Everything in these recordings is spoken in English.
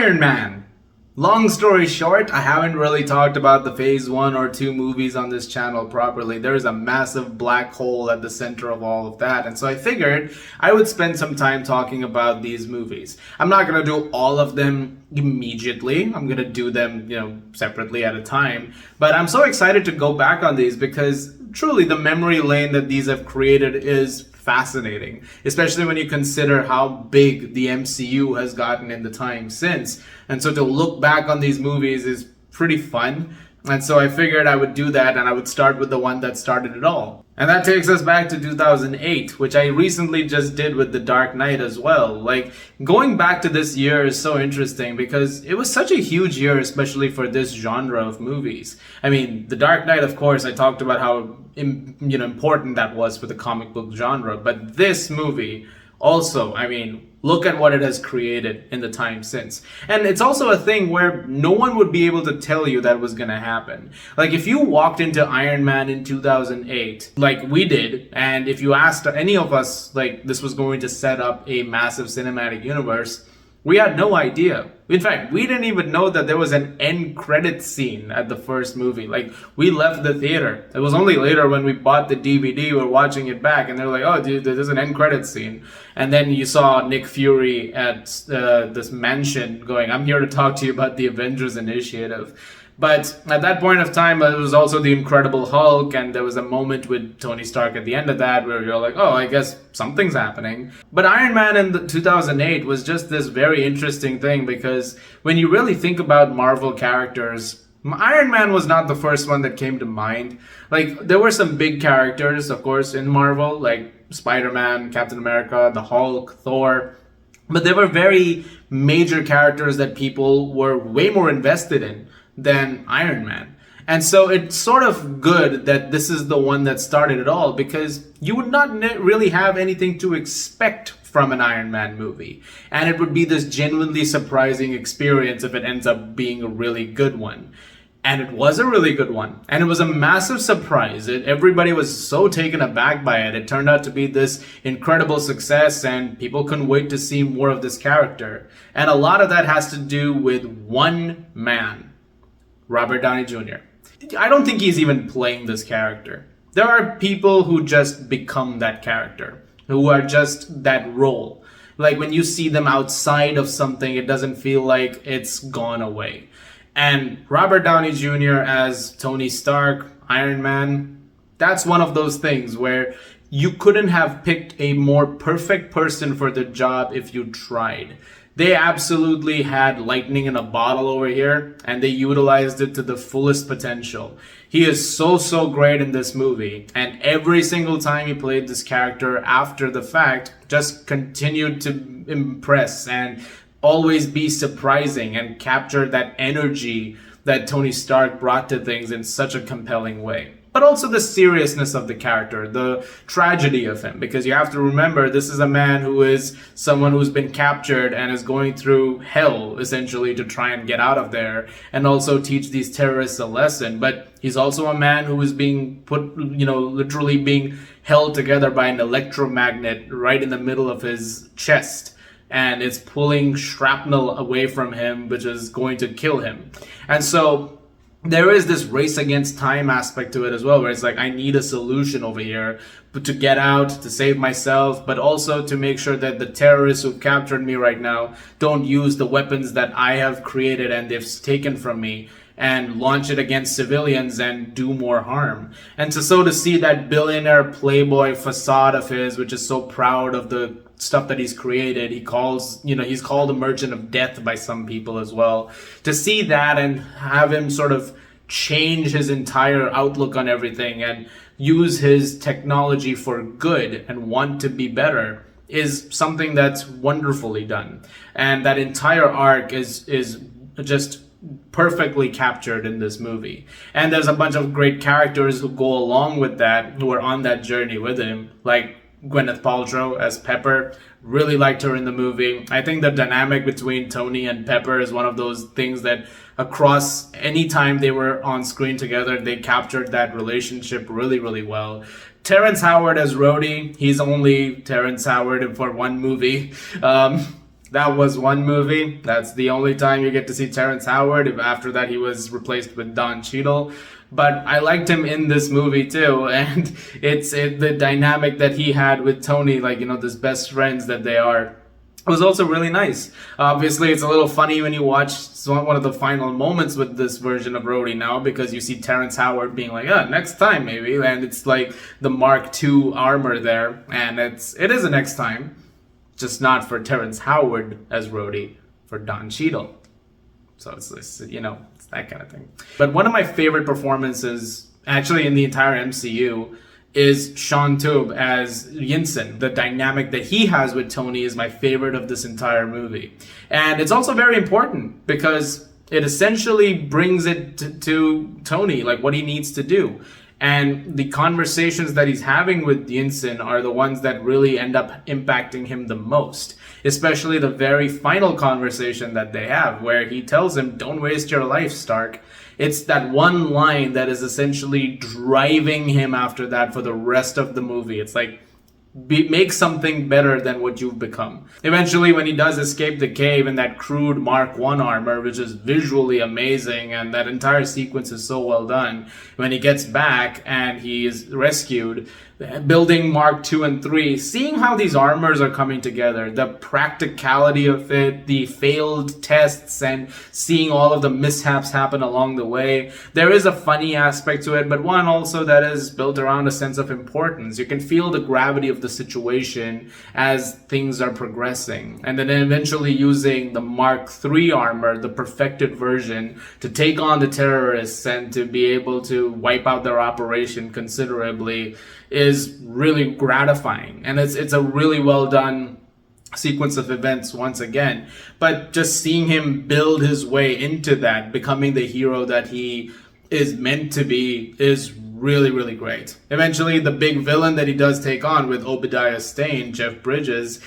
Iron Man. Long story short, I haven't really talked about the phase 1 or 2 movies on this channel properly. There's a massive black hole at the center of all of that. And so I figured I would spend some time talking about these movies. I'm not going to do all of them immediately. I'm going to do them, separately at a time. But I'm so excited to go back on these because truly the memory lane that these have created is fascinating, especially when you consider how big the MCU has gotten in the time since. And so to look back on these movies is pretty fun. And so I figured I would do that, and I would start with the one that started it all. And that takes us back to 2008, which I recently just did with The Dark Knight as well. Like, going back to this year is so interesting because it was such a huge year, especially for this genre of movies. I mean, The Dark Knight, of course, I talked about how important that was for the comic book genre. But this movie also, look at what it has created in the time since. And it's also a thing where no one would be able to tell you that was going to happen. Like, if you walked into Iron Man in 2008, like we did, and if you asked any of us, like, this was going to set up a massive cinematic universe, we had no idea. In fact, we didn't even know that there was an end credit scene at the first movie. Like, we left the theater. It was only later when we bought the DVD, we were watching it back, and they were like, oh, dude, there's an end credit scene. And then you saw Nick Fury at this mansion going, I'm here to talk to you about the Avengers Initiative. But at that point of time, it was also the Incredible Hulk, and there was a moment with Tony Stark at the end of that where you're like, oh, I guess something's happening. But Iron Man in 2008 was just this very interesting thing because when you really think about Marvel characters, Iron Man was not the first one that came to mind. Like, there were some big characters, of course, in Marvel, like Spider-Man, Captain America, the Hulk, Thor. But there were very major characters that people were way more invested in than Iron Man. And so it's sort of good that this is the one that started it all because you would not really have anything to expect from an Iron Man movie. And it would be this genuinely surprising experience if it ends up being a really good one. And it was a really good one. And it was a massive surprise. Everybody was so taken aback by it. It turned out to be this incredible success, and people couldn't wait to see more of this character. And a lot of that has to do with one man, Robert Downey Jr. I don't think he's even playing this character. There are people who just become that character, who are just that role. Like, when you see them outside of something, it doesn't feel like it's gone away. And Robert Downey Jr. as Tony Stark, Iron Man, that's one of those things where you couldn't have picked a more perfect person for the job if you tried. They absolutely had lightning in a bottle over here, and they utilized it to the fullest potential. He is so great in this movie, and every single time he played this character after the fact, just continued to impress and always be surprising and capture that energy that Tony Stark brought to things in such a compelling way. But also the seriousness of the character, the tragedy of him, because you have to remember this is a man who is someone who's been captured and is going through hell, essentially, to try and get out of there and also teach these terrorists a lesson. But he's also a man who is being put, literally being held together by an electromagnet right in the middle of his chest. And it's pulling shrapnel away from him, which is going to kill him. And so there is this race against time aspect to it as well, where it's like, I need a solution over here to get out, to save myself, but also to make sure that the terrorists who've captured me right now don't use the weapons that I have created and they've taken from me and launch it against civilians and do more harm. And so to see that billionaire playboy facade of his, which is so proud of the stuff that he's created, he's called a merchant of death by some people as well. To see that and have him sort of change his entire outlook on everything and use his technology for good and want to be better is something that's wonderfully done. And that entire arc is just perfectly captured in this movie. And there's a bunch of great characters who go along with that, who are on that journey with him, like Gwyneth Paltrow as Pepper. Really liked her in the movie. I think the dynamic between Tony and Pepper is one of those things that across any time they were on screen together, they captured that relationship really well. Terrence Howard as Rhodey. He's only Terrence Howard for one movie. That was one movie. That's the only time you get to see Terrence Howard. After that, he was replaced with Don Cheadle. But I liked him in this movie too, and it's the dynamic that he had with Tony, like, you know, this best friends that they are. It was also really nice. Obviously, it's a little funny when you watch one of the final moments with this version of Rhodey now, because you see Terrence Howard being like, next time maybe, and it's like the Mark II armor there, and it is a next time, just not for Terrence Howard as Rhodey, for Don Cheadle. So it's you know, it's that kind of thing. But one of my favorite performances, actually in the entire MCU, is Sean Taub as Yinsen. The dynamic that he has with Tony is my favorite of this entire movie. And it's also very important because it essentially brings it to Tony, like what he needs to do. And the conversations that he's having with Yinsen are the ones that really end up impacting him the most. Especially the very final conversation that they have, where he tells him, "Don't waste your life, Stark." It's that one line that is essentially driving him after that for the rest of the movie. It's like, make something better than what you've become. Eventually, when he does escape the cave in that crude Mark I armor, which is visually amazing, and that entire sequence is so well done, when he gets back and he is rescued, building Mark II and III, seeing how these armors are coming together, the practicality of it, the failed tests, and seeing all of the mishaps happen along the way. There is a funny aspect to it, but one also that is built around a sense of importance. You can feel the gravity of the situation as things are progressing. And then eventually using the Mark III armor, the perfected version, to take on the terrorists and to be able to wipe out their operation considerably is really gratifying. And it's a really well done sequence of events once again. But just seeing him build his way into that, becoming the hero that he is meant to be, is really, really great. Eventually, the big villain that he does take on with Obadiah Stane, Jeff Bridges,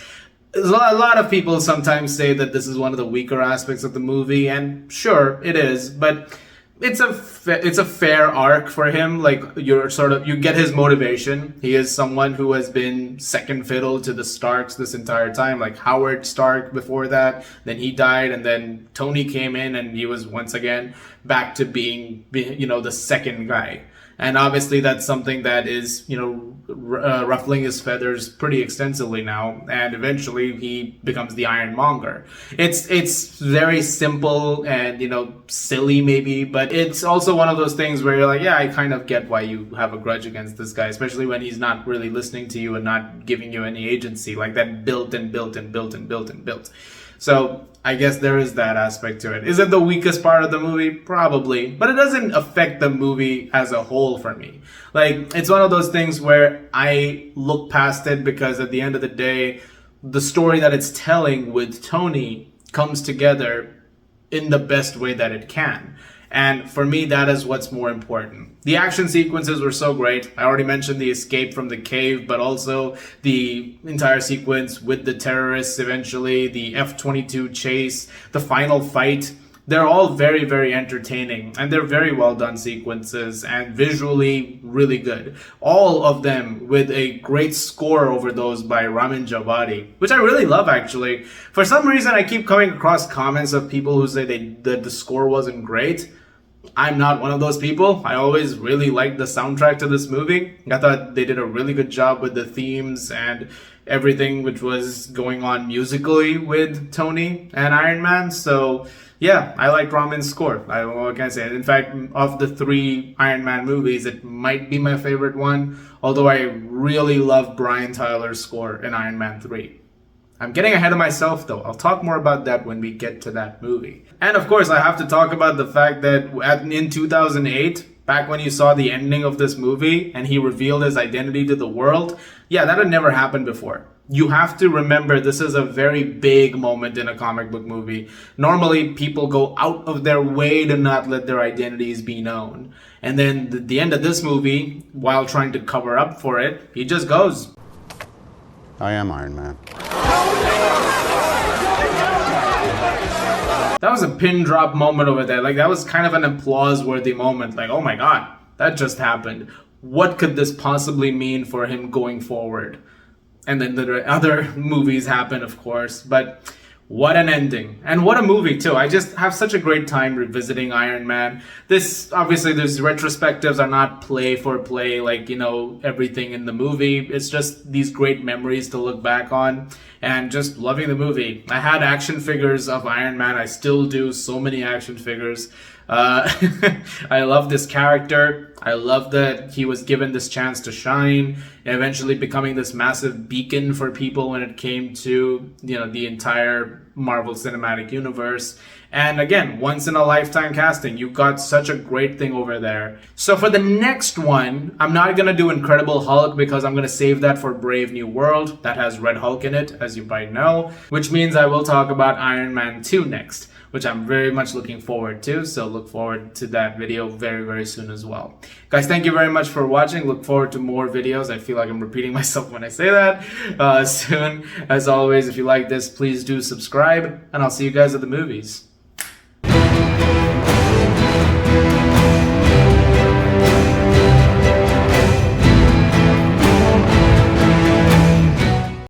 a lot of people sometimes say that this is one of the weaker aspects of the movie, and sure, it is, but it's a fair arc for him. Like, you get his motivation. He is someone who has been second fiddle to the Starks this entire time, like Howard Stark before that. Then he died, and then Tony came in, and he was once again back to being the second guy. And obviously that's something that is, ruffling his feathers pretty extensively now. And eventually he becomes the Ironmonger. It's very simple and, silly maybe, but it's also one of those things where you're like, yeah, I kind of get why you have a grudge against this guy, especially when he's not really listening to you and not giving you any agency. Like, that built and built and built and built and built. So I guess there is that aspect to it. Is it the weakest part of the movie? Probably. But it doesn't affect the movie as a whole for me. Like, it's one of those things where I look past it because at the end of the day, the story that it's telling with Tony comes together in the best way that it can. And for me, that is what's more important. The action sequences were so great. I already mentioned the escape from the cave, but also the entire sequence with the terrorists eventually, the F-22 chase, the final fight. They're all very, very entertaining, and they're very well done sequences and visually really good. All of them with a great score over those by Ramin Djawadi, which I really love, actually. For some reason, I keep coming across comments of people who say that the score wasn't great. I'm not one of those people. I always really liked the soundtrack to this movie. I thought they did a really good job with the themes and everything which was going on musically with Tony and Iron Man. So yeah, I liked Ramin's score. What can I say? In fact, of the 3 Iron Man movies, it might be my favorite one. Although I really love Brian Tyler's score in Iron Man 3. I'm getting ahead of myself though. I'll talk more about that when we get to that movie. And of course, I have to talk about the fact that in 2008, back when you saw the ending of this movie and he revealed his identity to the world, yeah, that had never happened before. You have to remember, this is a very big moment in a comic book movie. Normally, people go out of their way to not let their identities be known. And then at the end of this movie, while trying to cover up for it, he just goes, I am Iron Man. That was a pin drop moment over there. Like, that was kind of an applause worthy moment. Like, oh my god, that just happened. What could this possibly mean for him going forward? And then the other movies happen, of course. But What an ending. And what a movie, too. I just have such a great time revisiting Iron Man. Obviously, these retrospectives are not play for play, like, everything in the movie. It's just these great memories to look back on and just loving the movie. I had action figures of Iron Man. I still do, so many action figures. I love this character. I love that he was given this chance to shine, eventually becoming this massive beacon for people when it came to, the entire Marvel Cinematic Universe. And again, once in a lifetime casting. You got such a great thing over there. So for the next one, I'm not going to do Incredible Hulk because I'm going to save that for Brave New World. That has Red Hulk in it, as you might know, which means I will talk about Iron Man 2 next, which I'm very much looking forward to. So look forward to that video very, very soon as well. Guys, thank you very much for watching. Look forward to more videos. I feel like I'm repeating myself when I say that. Soon. As always, if you like this, please do subscribe, and I'll see you guys at the movies.